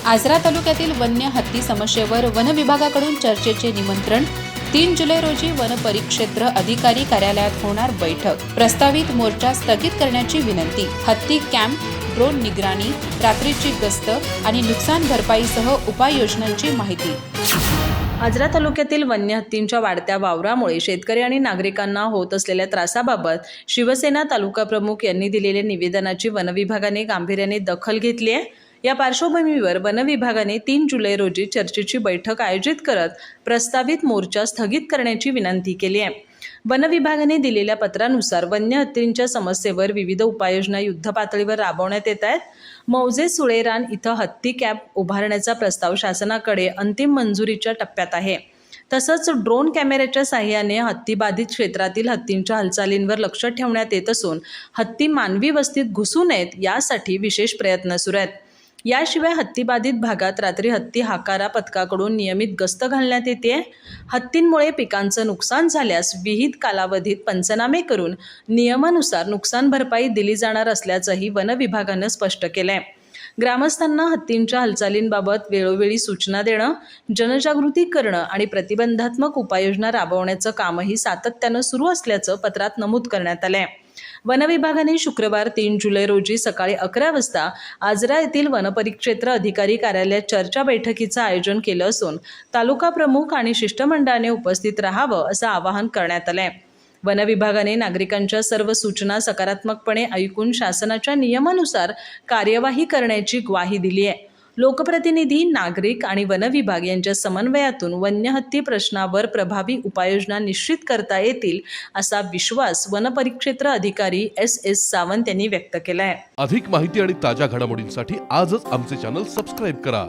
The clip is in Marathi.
आजरा तालुक्यातील वन्य हत्ती समस्येवर वन विभागाकडून चर्चेचे निमंत्रण। 3 जुलै रोजी वन परिक्षेत्र अधिकारी कार्यालयात होणार बैठक। प्रस्तावित मोर्चा स्थगित करण्याची विनंती। हत्ती कॅम्प, ड्रोन निगराणी, रात्रीची गस्त आणि नुकसान भरपाईसह उपाययोजनांची माहिती। आजरा तालुक्यातील वन्य हत्तींच्या वाढत्या वावरामुळे शेतकरी आणि नागरिकांना होत असलेल्या त्रासाबाबत शिवसेना तालुका प्रमुख यांनी दिलेल्या निवेदनाची वन विभागाने गांभीर्याने दखल घेतली आहे। या पार्श्वभूमीवर वन विभागाने 3 जुलै रोजी चर्चेची बैठक आयोजित करत प्रस्तावित मोर्चा स्थगित करण्याची विनंती केली आहे। वन विभागाने दिलेल्या पत्रानुसार वन्य हत्तींच्या समस्येवर विविध उपाययोजना युद्धपातळीवर राबवण्यात येत आहेत। मौजे सुळेरान इथं हत्ती कॅम्प उभारण्याचा प्रस्ताव शासनाकडे अंतिम मंजुरीच्या टप्प्यात आहे। तसंच ड्रोन कॅमेऱ्याच्या साहाय्याने हत्तीबाधित क्षेत्रातील हत्तींच्या हालचालींवर लक्ष ठेवण्यात येत असून हत्ती मानवी वस्तीत घुसू नयेत यासाठी विशेष प्रयत्न सुरू आहेत। याशिवाय हत्तीबाधित भागात रात्री हत्ती हाकारा पथकाकडून नियमित गस्त घालण्यात येते। हत्तींमुळे पिकांचं नुकसान झाल्यास विहित कालावधीत पंचनामे करून नियमानुसार नुकसान भरपाई दिली जाणार असल्याचंही वन विभागानं स्पष्ट केलंय। ग्रामस्थांना हत्तींच्या हालचालींबाबत वेळोवेळी सूचना देणं, जनजागृती करणं आणि प्रतिबंधात्मक उपाययोजना राबवण्याचं कामही सातत्यानं सुरू असल्याचं पत्रात नमूद करण्यात आलंय। वन विभागाने शुक्रवार 3 जुलै रोजी सकाळी 11 वाजता आजरा येथील वनपरिक्षेत्र अधिकारी कार्यालयात चर्चा बैठकीचं आयोजन केलं असून तालुका प्रमुख आणि शिष्टमंडळाने उपस्थित राहावं असं आवाहन करण्यात आलंय। वन विभागाने नागरिकांच्या सर्व सूचना सकारात्मकपणे ऐकून शासनाच्या नियमानुसार कार्यवाही करण्याची ग्वाही दिली आहे। लोकप्रतिनिधी, नागरिक आणि वन विभाग यांच्या समन्वयातून वन्य हत्ती प्रश्नावर प्रभावी उपाययोजना निश्चित करता येतील असा विश्वास वनपरिक्षेत्र अधिकारी S.S. सावंत यांनी व्यक्त केला आहे। अधिक माहिती आणि ताज्या घडामोडींसाठी आजच आमचे चॅनल सबस्क्राइब करा।